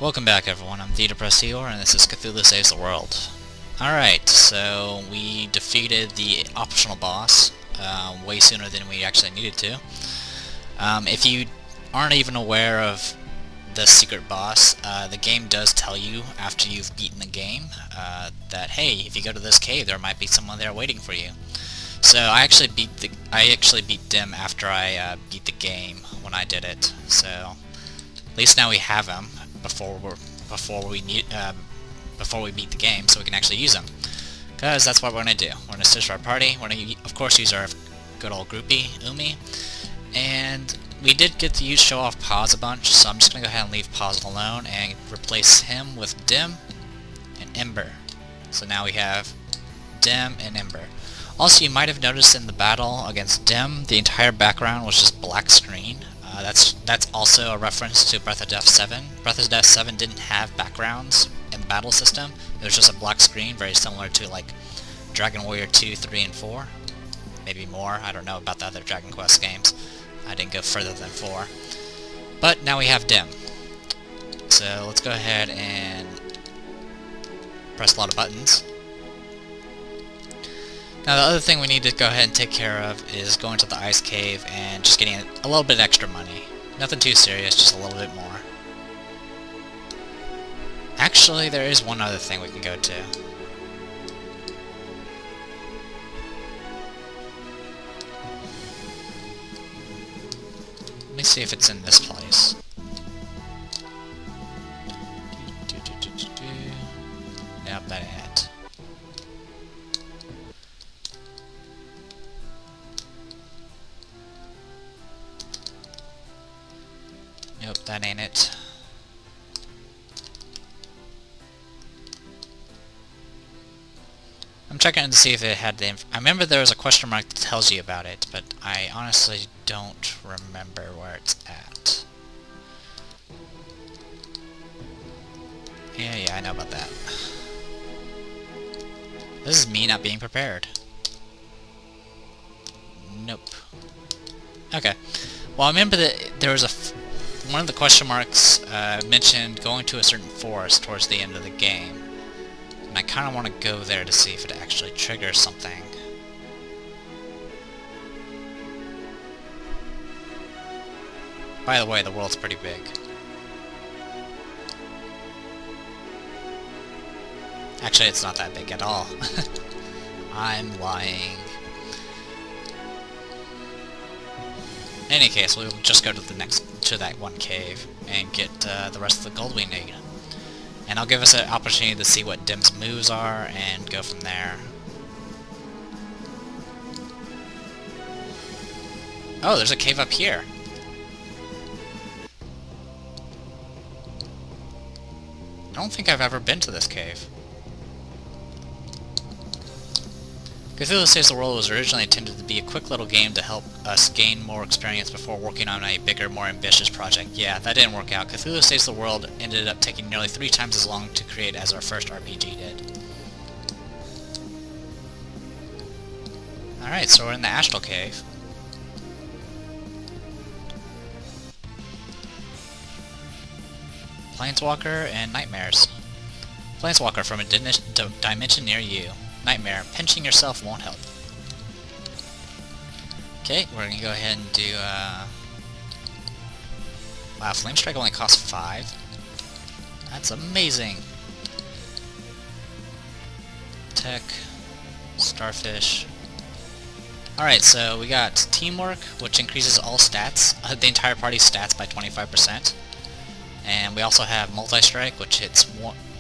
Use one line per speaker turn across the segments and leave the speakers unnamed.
Welcome back everyone, I'm the Depressed Healer and this is Cthulhu Saves the World. Alright, so we defeated the optional boss way sooner than we actually needed to. If you aren't even aware of the secret boss, the game does tell you after you've beaten the game that hey, if you go to this cave there might be someone there waiting for you. So I actually beat Dim after I beat the game when I did it. So at least now we have him before we beat the game, so we can actually use them. Because that's what we're gonna do. We're gonna switch our party. We're gonna of course use our good old groupie Umi, and we did get to show off Paz a bunch, so I'm just gonna go ahead and leave Paz alone and replace him with Dim and Ember. So now we have Dim and Ember. Also, you might have noticed in the battle against Dim, the entire background was just black screen. That's also a reference to Breath of Death 7. Breath of Death 7 didn't have backgrounds in the battle system. It was just a black screen, very similar to like Dragon Warrior 2, 3, and 4. Maybe more. I don't know about the other Dragon Quest games. I didn't go further than 4. But now we have Dim. So let's go ahead and press a lot of buttons. Now the other thing we need to go ahead and take care of is going to the ice cave and just getting a little bit extra money. Nothing too serious, just a little bit more. Actually, there is one other thing we can go to. Let me see if it's in this place. Yep, that ain't it. Nope, that ain't it. I'm checking to see if it had the I remember there was a question mark that tells you about it, but I honestly don't remember where it's at. Yeah, I know about that. This is me not being prepared. Nope. Okay. Well, I remember that there was one of the question marks mentioned going to a certain forest towards the end of the game. And I kind of want to go there to see if it actually triggers something. By the way, the world's pretty big. Actually, it's not that big at all. I'm lying. In any case, we'll just go to that one cave and get the rest of the gold we need. And I'll give us an opportunity to see what Dim's moves are and go from there. Oh, there's a cave up here. I don't think I've ever been to this cave. Cthulhu Saves the World was originally intended to be a quick little game to help us gain more experience before working on a bigger, more ambitious project. Yeah, that didn't work out. Cthulhu Saves the World ended up taking nearly 3 times as long to create as our first RPG did. Alright, so we're in the Astral Cave. Planeswalker and Nightmares. Planeswalker from a dimension near you. Nightmare, pinching yourself won't help. Okay, we're gonna go ahead and do, wow, Flame Strike only costs 5. That's amazing! Tech, Starfish. Alright, so we got Teamwork, which increases all stats, the entire party's stats by 25%. And we also have Multi-Strike, which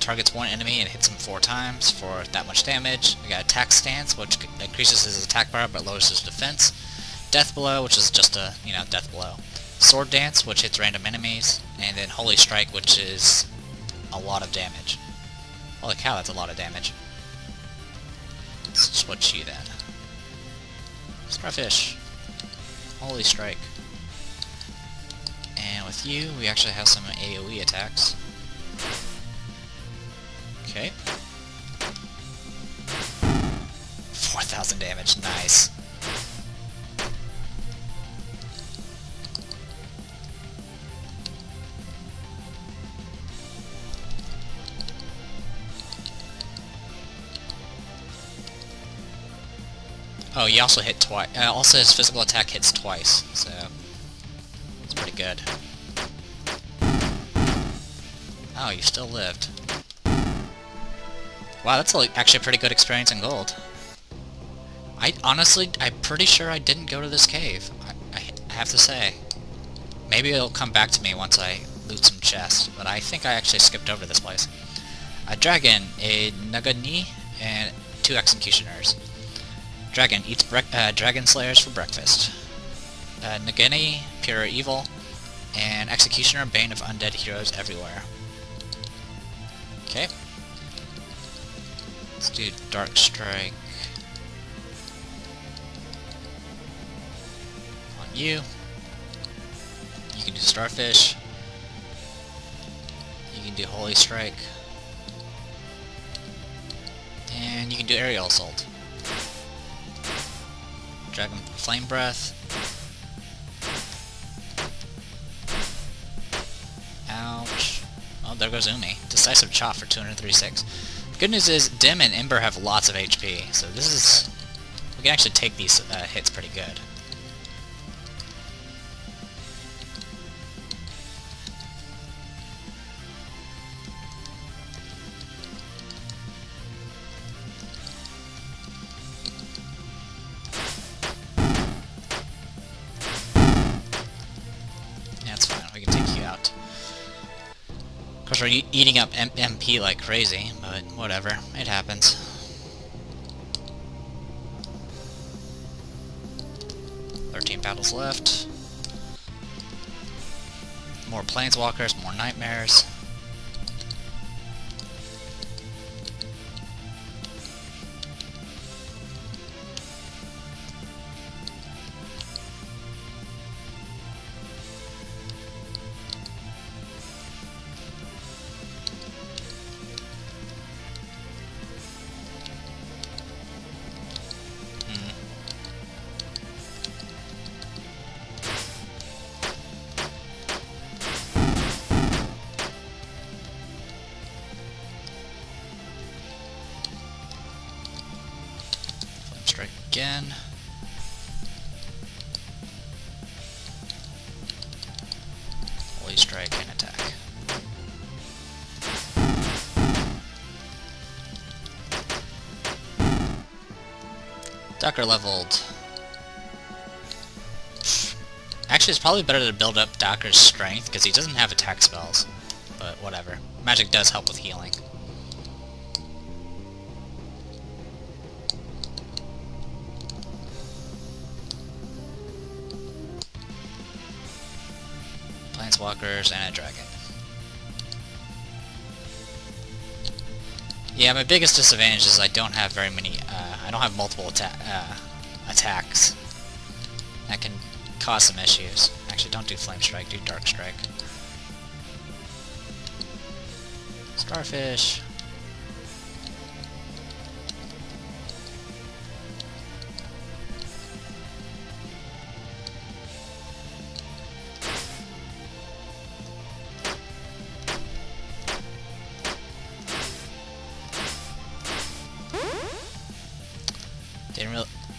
targets one enemy and hits him 4 times for that much damage. We got Attack Stance, which increases his attack bar but lowers his defense. Death Blow, which is just a, death blow. Sword Dance, which hits random enemies. And then Holy Strike, which is a lot of damage. Holy cow, that's a lot of damage. Let's switch you then. Starfish. Holy Strike. And with you, we actually have some AoE attacks. Okay. 4,000 damage, nice. Oh, he also hit twice. Also, his physical attack hits twice, so it's pretty good. Oh, you still lived. Wow, that's actually a pretty good experience in gold. I'm pretty sure I didn't go to this cave. I have to say. Maybe it'll come back to me once I loot some chests, but I think I actually skipped over this place. A dragon, a Nagani, and 2 executioners. Dragon eats dragon slayers for breakfast. Nagani, pure evil, and executioner, bane of undead heroes everywhere. Okay. Let's do Dark Strike on you. You can do Starfish. You can do Holy Strike. And you can do Aerial Assault. Dragon Flame Breath. Ouch. Oh, there goes Umi. Decisive Chop for 236. The good news is Dim and Ember have lots of HP, so this is... we can actually take these hits pretty good. Of course, we're eating up MP like crazy, but whatever. It happens. "13 battles left. More planeswalkers, more nightmares. Strike again. Holy Strike and attack. Docker leveled. Actually, it's probably better to build up Docker's strength, because he doesn't have attack spells. But whatever. Magic does help with healing. Planeswalkers and a dragon. Yeah, my biggest disadvantage is I don't have very many, I don't have multiple attacks. That can cause some issues. Actually, don't do Flame Strike, do Dark Strike. Starfish.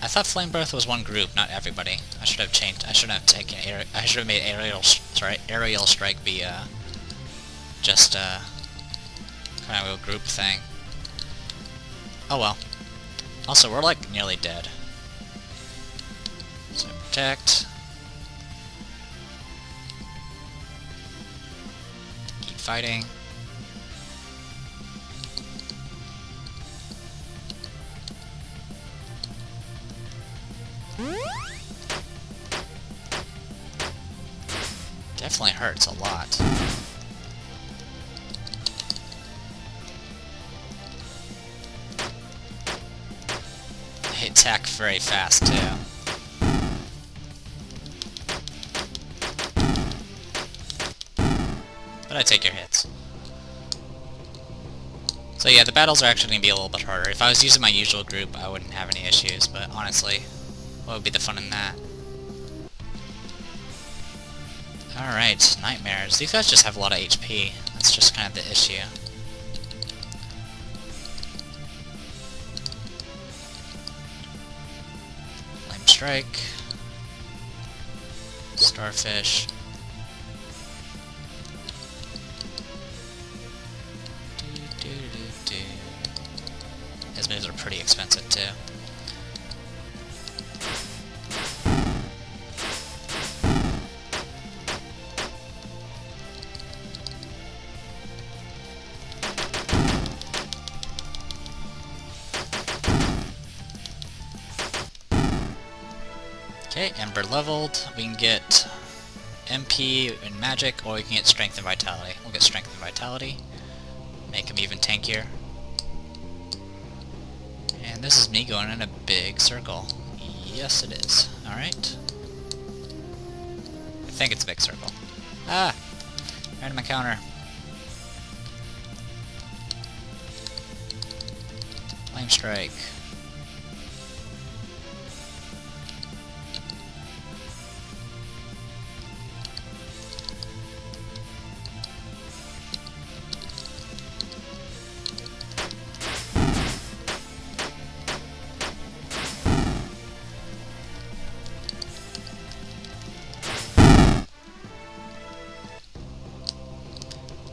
I thought Flame Breath was one group, not everybody. I should have changed. I should have taken. I should have made Aerial Strike be just kind of a group thing. Oh well. Also, we're like nearly dead. So protect. Keep fighting. Definitely hurts a lot. They attack very fast too. But I take your hits. So yeah, the battles are actually going to be a little bit harder. If I was using my usual group, I wouldn't have any issues, but honestly, what would be the fun in that? Alright, nightmares. These guys just have a lot of HP. That's just kind of the issue. Strike. Starfish. His moves are pretty expensive too. Okay, Ember leveled. We can get MP and Magic, or we can get Strength and Vitality. We'll get Strength and Vitality. Make him even tankier. And this is me going in a big circle. Yes, it is. Alright. I think it's a big circle. Ah! Right in my counter. Flame Strike.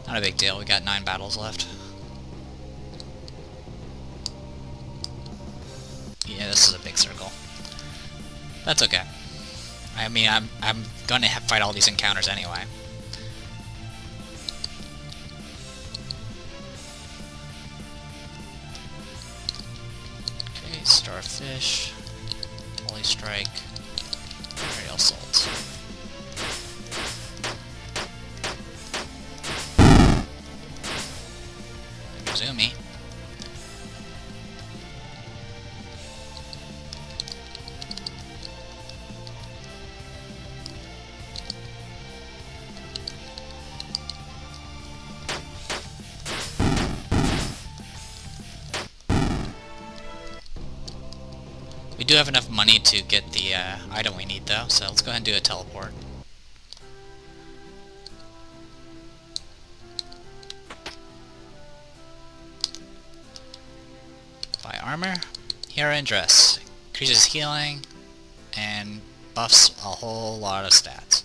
Not a big deal, we got 9 battles left. Yeah, this is a big circle. That's okay. I mean, I'm gonna fight all these encounters anyway. Okay, Starfish, Holy Strike, Aerial Assault. Zoomy. We do have enough money to get the item we need though, so let's go ahead and do a teleport. Buy armor, hero and dress. Increases healing and buffs a whole lot of stats.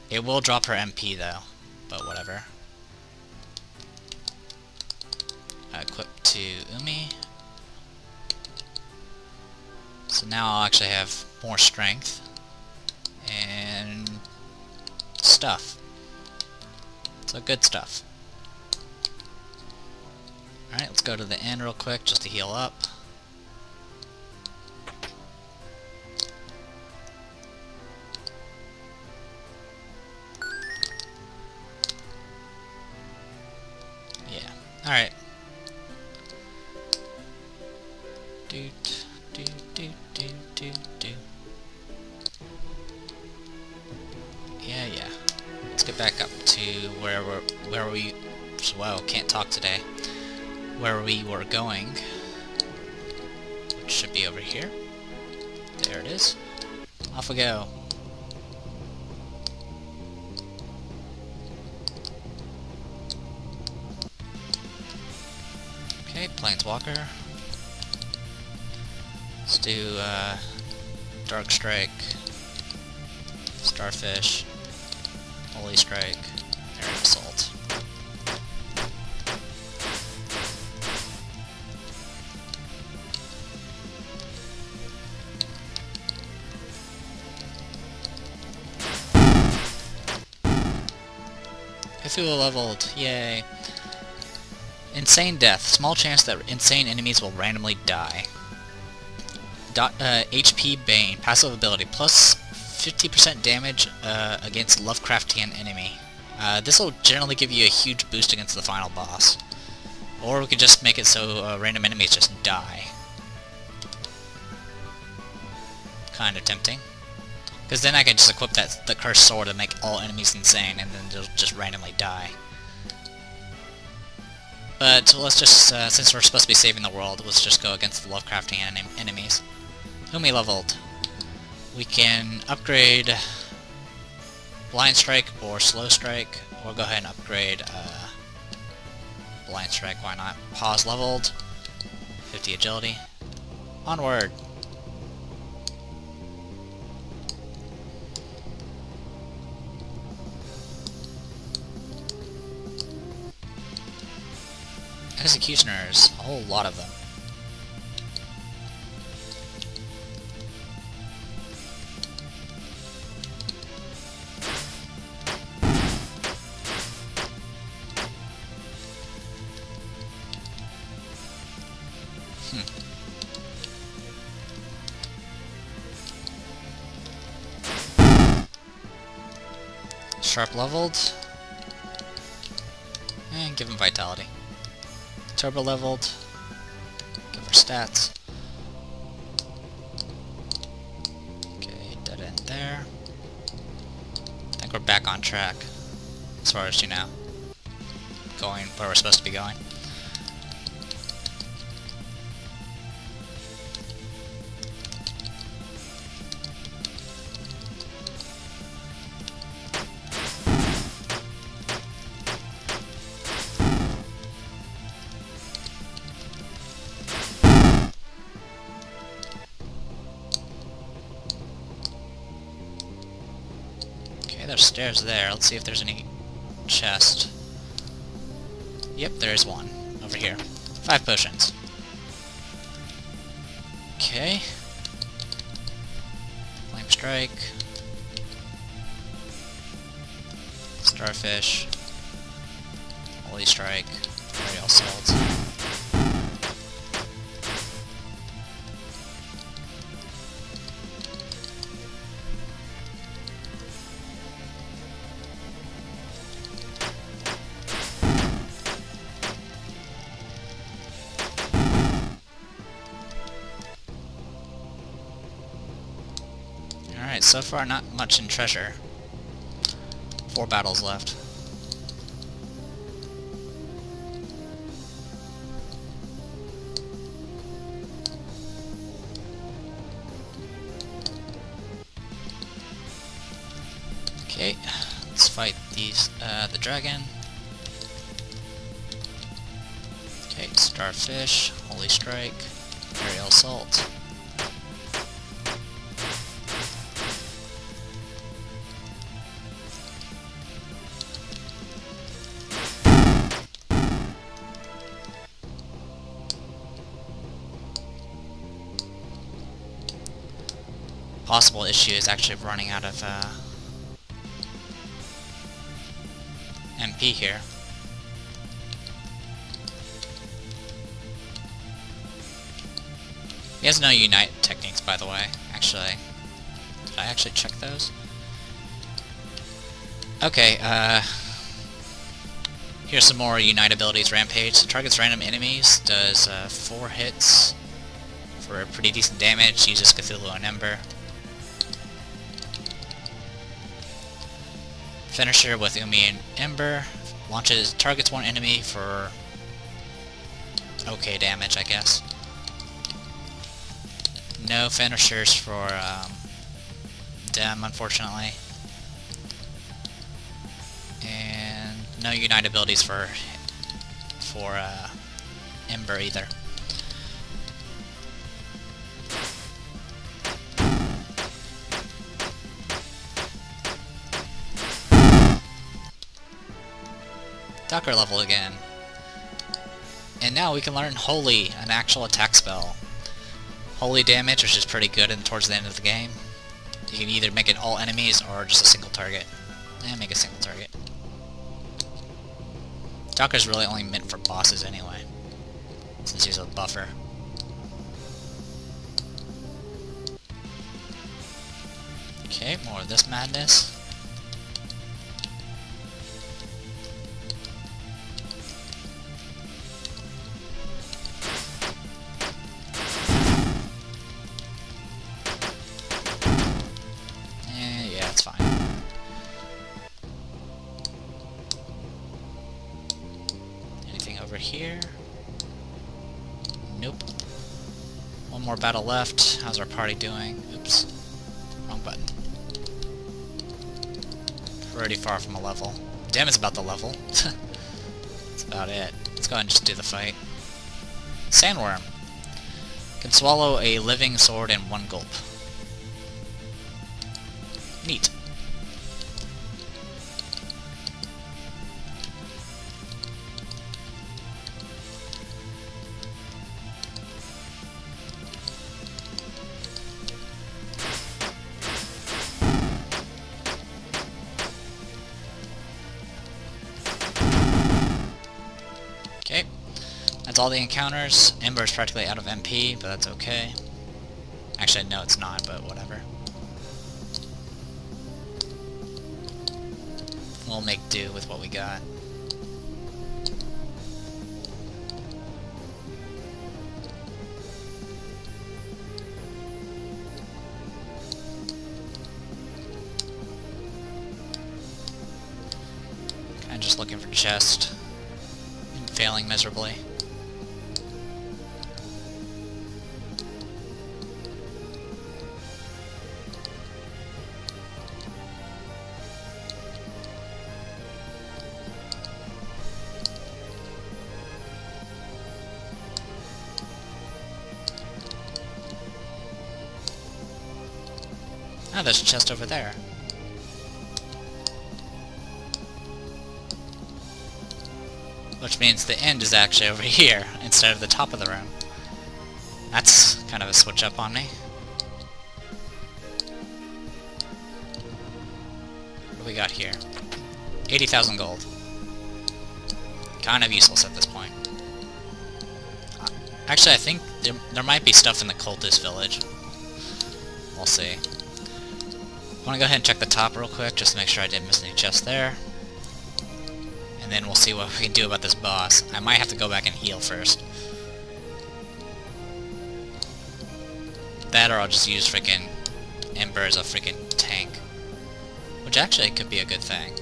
It will drop her MP though, but whatever. Equip to Umi. So now I'll actually have more strength and stuff. So good stuff. Alright, let's go to the inn real quick just to heal up. Yeah, alright. Doot, doot, doot, doot, doot, doot. Yeah. Let's get back up to where we whoa, can't talk today. Where we were going, which should be over here. There it is. Off we go. Okay, Planeswalker. Let's do Dark Strike, Starfish, Holy Strike, Aerial Assault. Cthulhu leveled, yay. Insane Death. Small chance that insane enemies will randomly die. HP Bane. Passive ability. Plus 50% damage against Lovecraftian enemy. This will generally give you a huge boost against the final boss. Or we could just make it so random enemies just die. Kind of tempting. Because then I can just equip the cursed sword and make all enemies insane, and then they'll just randomly die. But let's just, since we're supposed to be saving the world, let's just go against the Lovecraftian enemies. Umi leveled. We can upgrade Blind Strike or Slow Strike, or go ahead and upgrade Blind Strike, why not? Pause leveled. 50 agility. Onward! Executioners, a whole lot of them. Sharp leveled. And give him vitality. Turbo leveled. Give her stats. Okay, dead end there. I think we're back on track. As far as, you know, going where we're supposed to be going. There's stairs there. Let's see if there's any chest. Yep, there is one. Over here. 5 potions. Okay. Flame Strike. Starfish. Holy Strike. Aerial Assault. Alright, so far not much in treasure. 4 battles left. Okay, let's fight the dragon. Okay, Starfish, Holy Strike, Aerial Assault. Possible issue is actually running out of MP here. He has no unite techniques, by the way. Actually, did I actually check those? Okay, here's some more unite abilities. Rampage targets random enemies, does 4 hits for pretty decent damage, uses Cthulhu and Ember. Finisher with Umi and Ember, targets 1 enemy for okay damage, I guess. No finishers for Dem, unfortunately. And no unite abilities for Ember either. Ducker level again. And now we can learn Holy, an actual attack spell. Holy damage, which is pretty good towards the end of the game. You can either make it all enemies or just a single target. Make a single target. Ducker's really only meant for bosses anyway, since he's a buffer. Okay, more of this madness. Yeah, it's fine. Anything over here? Nope. One more battle left. How's our party doing? Oops. Wrong button. We're already far from a level. Damn, it's about the level. That's about it. Let's go ahead and just do the fight. Sandworm. Can swallow a living sword in 1 gulp. Neat. That's all the encounters. Ember is practically out of MP, but that's okay. Actually, no, it's not, but whatever. We'll make do with what we got. Kinda just looking for chest. And failing miserably. Ah, there's a chest over there. Which means the end is actually over here, instead of the top of the room. That's kind of a switch up on me. What do we got here? 80,000 gold. Kind of useless at this point. Actually, I think there might be stuff in the cultist village. We'll see. I want to go ahead and check the top real quick, just to make sure I didn't miss any chests there. And then we'll see what we can do about this boss. I might have to go back and heal first. That or I'll just use freaking Ember as a freaking tank. Which actually could be a good thing.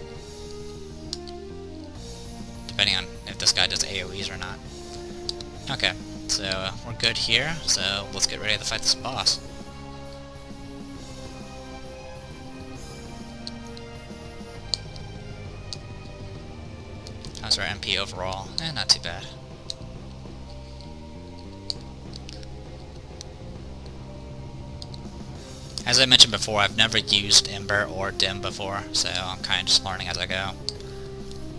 Depending on if this guy does AoEs or not. Okay, so we're good here, so let's get ready to fight this boss. How's our MP overall? Not too bad. As I mentioned before, I've never used Ember or Dim before, so I'm kind of just learning as I go.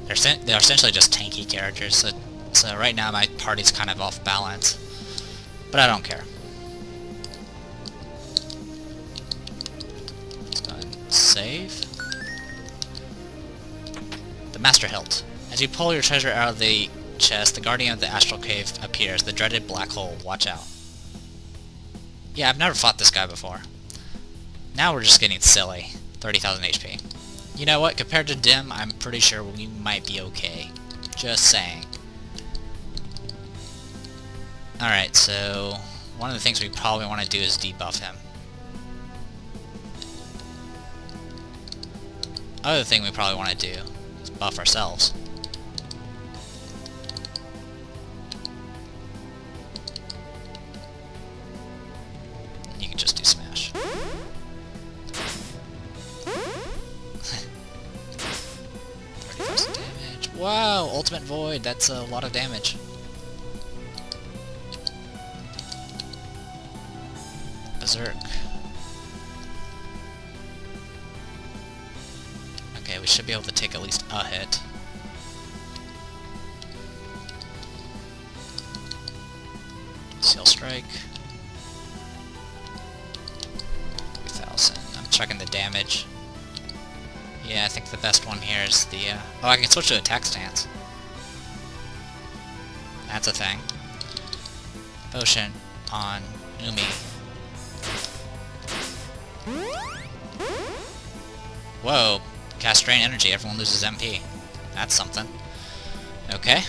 They're essentially just tanky characters, so right now my party's kind of off balance. But I don't care. Let's go ahead and save. The Master Hilt. As you pull your treasure out of the chest, the Guardian of the Astral Cave appears, the dreaded black hole. Watch out. Yeah, I've never fought this guy before. Now we're just getting silly. 30,000 HP. You know what? Compared to Dim, I'm pretty sure we might be okay. Just saying. Alright, so one of the things we probably want to do is debuff him. Other thing we probably want to do is buff ourselves. You can just do smash. 30,000 damage. Wow, ultimate void. That's a lot of damage. Berserk. Okay, we should be able to take at least a hit. Seal Strike. 3,000. I'm checking the damage. Yeah, I think the best one here is the, oh, I can switch to attack stance. That's a thing. Potion on Umi. Whoa. Cast Drain Energy. Everyone loses MP. That's something. Okay.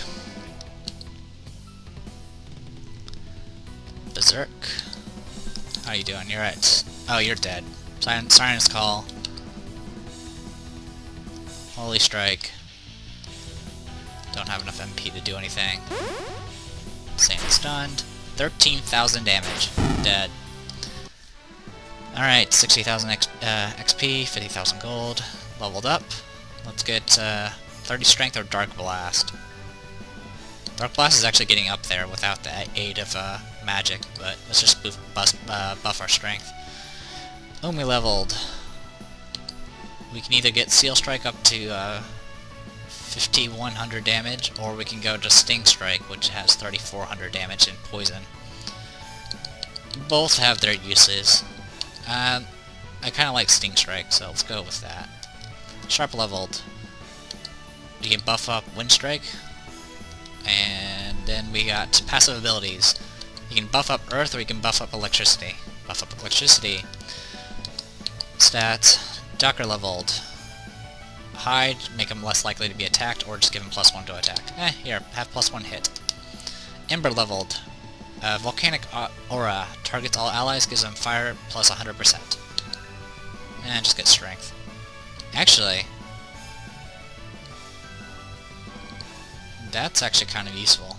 Berserk. How you doing? You're at... Oh, you're dead. Siren's Call. Holy Strike. Don't have enough MP to do anything. Same stunned. 13,000 damage. Dead. Alright, 60,000 XP, 50,000 gold. Leveled up. Let's get 30 Strength or Dark Blast. Dark Blast is actually getting up there without the aid of magic, but let's just buff our strength. Umi leveled. We can either get Seal Strike up to 5,100 damage, or we can go to Sting Strike, which has 3,400 damage and poison. Both have their uses. I kind of like Sting Strike, so let's go with that. Sharp leveled. You can buff up Wind Strike, and Then we got passive abilities. You can buff up earth or you can buff up electricity. Buff up electricity. Stats. Docker leveled. Hide, make him less likely to be attacked, or just give him +1 to attack. Here, have +1 hit. Ember leveled. Volcanic aura. Targets all allies, gives them fire plus 100%. And just get strength. Actually, that's actually kind of useful.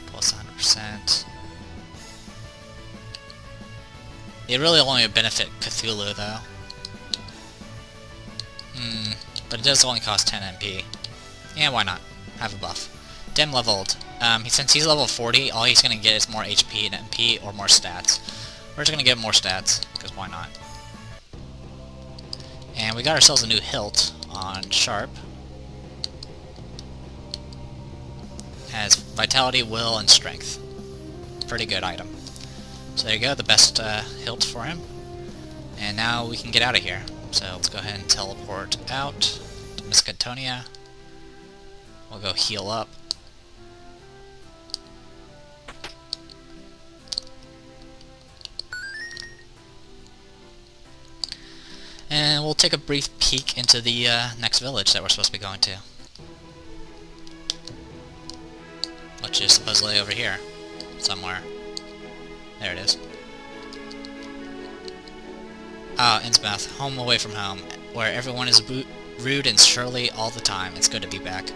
Plus 100%. It really only would benefit Cthulhu, though. But it does only cost 10 MP. Yeah, why not? Have a buff. Dim leveled. Since he's level 40, all he's going to get is more HP and MP or more stats. We're just going to give him more stats, because why not? And we got ourselves a new hilt on Sharp. Has Vitality, Will, and Strength. Pretty good item. So there you go, the best hilt for him. And now we can get out of here. So let's go ahead and teleport out to Miskatonia. We'll go heal up. And we'll take a brief peek into the next village that we're supposed to be going to. Which is supposedly over here, somewhere. There it is. Ah, Innsmouth, home away from home, where everyone is rude and surly all the time. It's good to be back.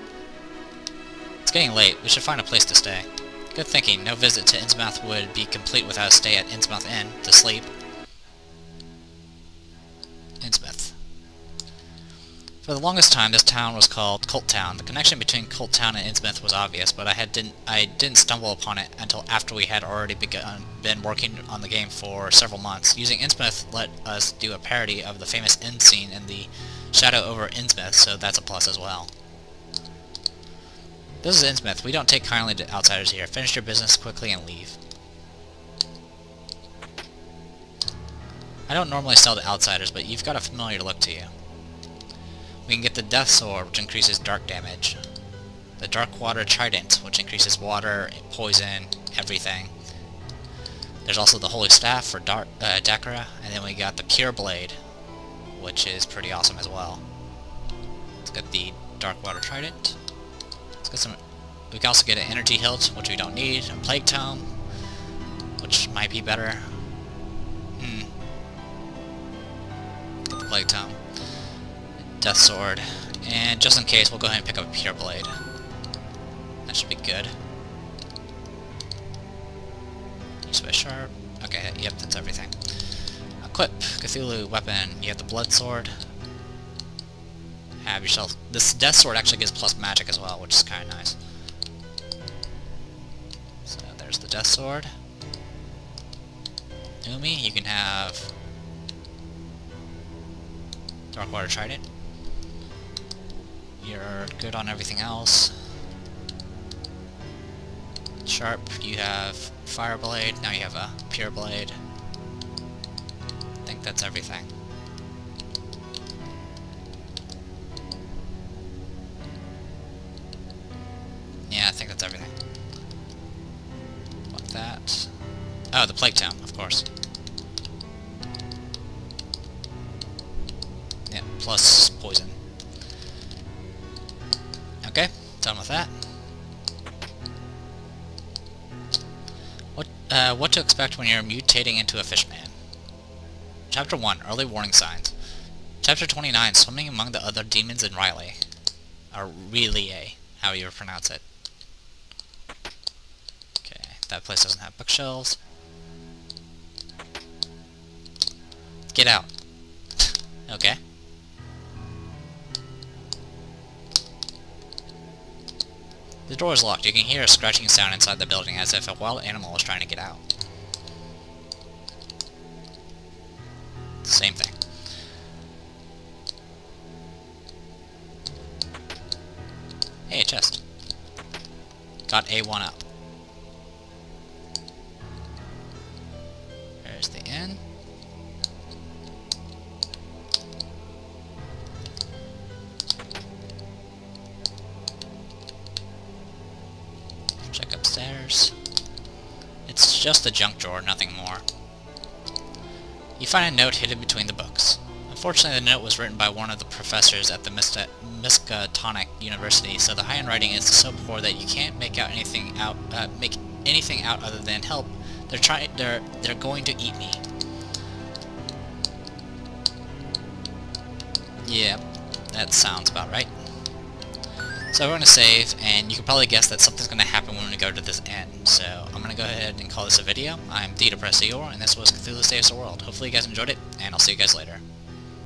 It's getting late. We should find a place to stay. Good thinking. No visit to Innsmouth would be complete without a stay at Innsmouth Inn to sleep. Innsmouth. For the longest time, this town was called Cult Town. The connection between Cult Town and Innsmouth was obvious, but I didn't stumble upon it until after we had already been working on the game for several months. Using Innsmouth let us do a parody of the famous end scene in the Shadow over Innsmouth, so that's a plus as well. This is Innsmouth. We don't take kindly to outsiders here. Finish your business quickly and leave. I don't normally sell to outsiders, but you've got a familiar look to you. We can get the Death Sword, which increases dark damage. The Dark Water Trident, which increases water, poison, everything. There's also the Holy Staff for Dakara, and then we got the Pure Blade, which is pretty awesome as well. Let's get the Dark Water Trident. Let's get some. We can also get an Energy Hilt, which we don't need. A Plague Tome, which might be better. Get the Plague Tome. Death Sword, and just in case, we'll go ahead and pick up a Pure Blade. That should be good. Use by Sharp. Okay, yep, that's everything. Equip Cthulhu weapon. You have the Blood Sword. Have yourself. This Death Sword actually gives plus magic as well, which is kind of nice. So there's the Death Sword. Umi, you can have Dark Water Trident. You're good on everything else. Sharp, you have Fire Blade, now you have a Pure Blade. I think that's everything. Yeah, I think that's everything. Like that. Oh, the Plague Tome, of course. Yeah, plus poison. Okay, done with that. What to expect when you're mutating into a fishman. Chapter 1, Early Warning Signs. Chapter 29, Swimming Among the Other Demons in Riley. Or Relie, how you pronounce it. Okay, that place doesn't have bookshelves. Get out. Okay. The door is locked. You can hear a scratching sound inside the building as if a wild animal was trying to get out. Same thing. Hey, a chest. Got A1 up. There's the inn. just a junk drawer, nothing more. You find a note hidden between the books. Unfortunately, the note was written by one of the professors at the Miskatonic University, so the handwriting is so poor that you can't make anything out other than help. They're going to eat me. Yeah, that sounds about right. So we're going to save, and you can probably guess that something's going to happen when we go to this end. So I'm going to go ahead and call this a video. I'm the Depressed Eeyore, and this was Cthulhu Saves the World. Hopefully you guys enjoyed it, and I'll see you guys later.